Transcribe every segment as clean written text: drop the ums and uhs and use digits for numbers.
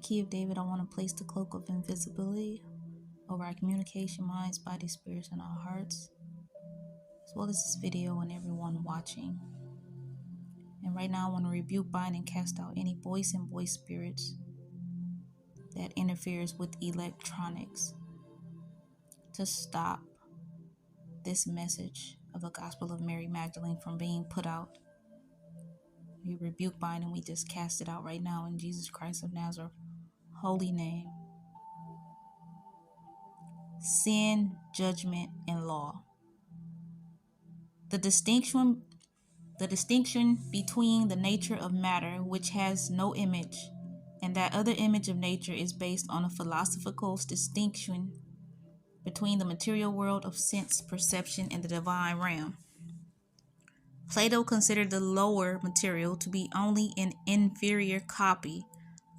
key of David, I want to place the cloak of invisibility over our communication, minds, bodies, spirits, and our hearts, as well as this video and everyone watching. And right now I want to rebuke, bind, and cast out any voice and voice spirits that interferes with electronics to stop this message of the gospel of Mary Magdalene from being put out. We rebuke, bind, and we just cast it out right now in Jesus Christ of Nazareth holy name. Sin, judgment, and law. The distinction between the nature of matter, which has no image, and that other image of nature is based on a philosophical distinction between the material world of sense perception and the divine realm. Plato considered the lower material to be only an inferior copy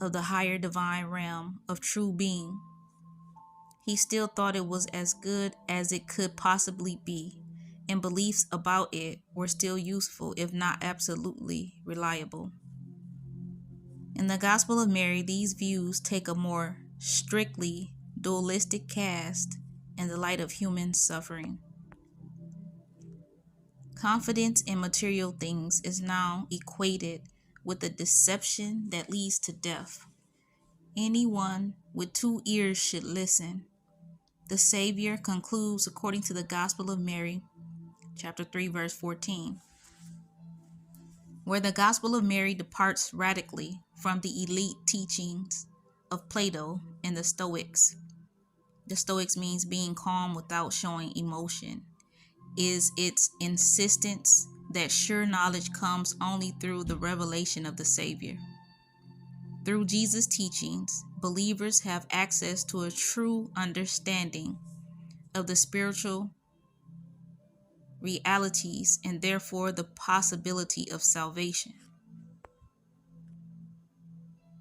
of the higher divine realm of true being. He still thought it was as good as it could possibly be, and beliefs about it were still useful, if not absolutely reliable. In the Gospel of Mary, these views take a more strictly dualistic cast in the light of human suffering. Confidence in material things is now equated with a deception that leads to death. Anyone with 2 ears should listen. The Savior concludes according to the Gospel of Mary, chapter 3, verse 14, where the Gospel of Mary departs radically from the elite teachings of Plato and the Stoics. The Stoics means being calm without showing emotion, is its insistence that sure knowledge comes only through the revelation of the Savior. Through Jesus' teachings, believers have access to a true understanding of the spiritual realities and therefore the possibility of salvation.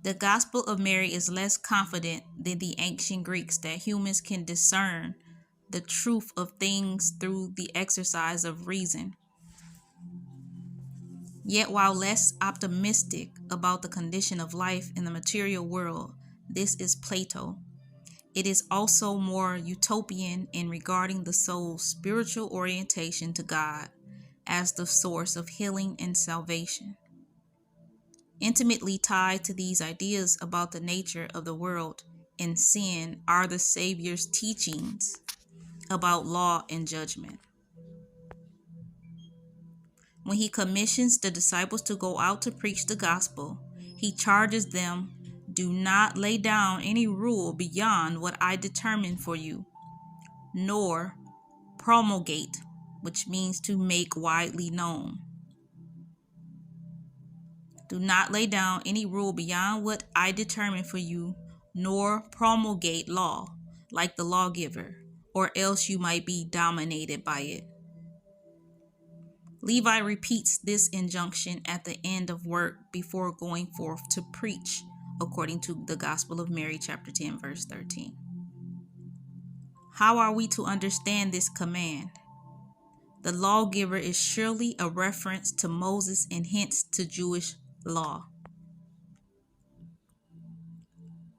The Gospel of Mary is less confident than the ancient Greeks that humans can discern the truth of things through the exercise of reason. Yet while less optimistic about the condition of life in the material world, this is Plato. It is also more utopian in regarding the soul's spiritual orientation to God as the source of healing and salvation. Intimately tied to these ideas about the nature of the world and sin are the Savior's teachings about law and judgment. When he commissions the disciples to go out to preach the gospel, he charges them, "Do not lay down any rule beyond what I determine for you, nor promulgate," which means to make widely known. Do not lay down any rule beyond what I determine for you, nor promulgate law like the lawgiver, or else you might be dominated by it. Levi repeats this injunction at the end of work before going forth to preach, according to the Gospel of Mary, chapter 10, verse 13. How are we to understand this command? The lawgiver is surely a reference to Moses and hence to Jewish law.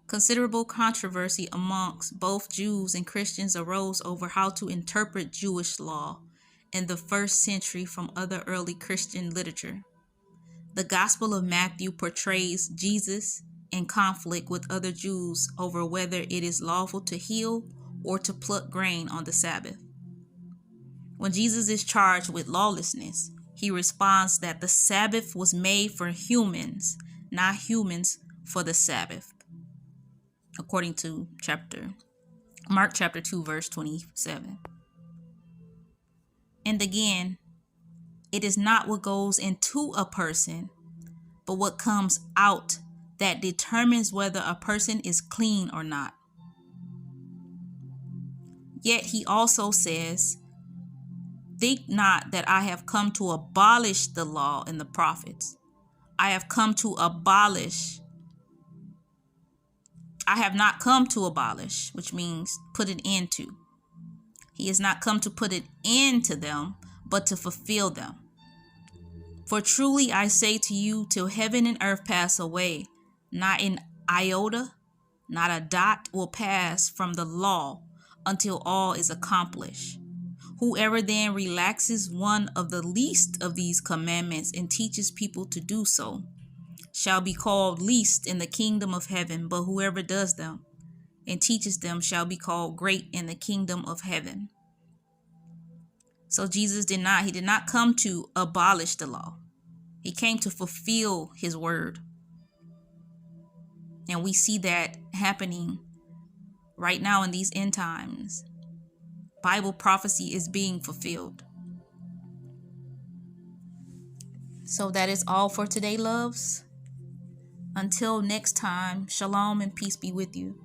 Considerable controversy amongst both Jews and Christians arose over how to interpret Jewish law in the first century from other early Christian literature. The Gospel of Matthew portrays Jesus in conflict with other Jews over whether it is lawful to heal or to pluck grain on the Sabbath. When Jesus is charged with lawlessness, he responds that the Sabbath was made for humans, not humans for the Sabbath, according to Mark chapter 2, verse 27. And again, it is not what goes into a person, but what comes out that determines whether a person is clean or not. Yet he also says, "Think not that I have come to abolish the law and the prophets. I have not come to abolish," which means put an end to. He has not come to put an end to them, but to fulfill them. For truly I say to you, till heaven and earth pass away, not an iota, not a dot, will pass from the law until all is accomplished. Whoever then relaxes one of the least of these commandments and teaches people to do so shall be called least in the kingdom of heaven, but whoever does them and teaches them shall be called great in the kingdom of heaven. So Jesus did not come to abolish the law. He came to fulfill his word. And we see that happening right now in these end times. Bible prophecy is being fulfilled. So that is all for today, loves. Until next time, shalom and peace be with you.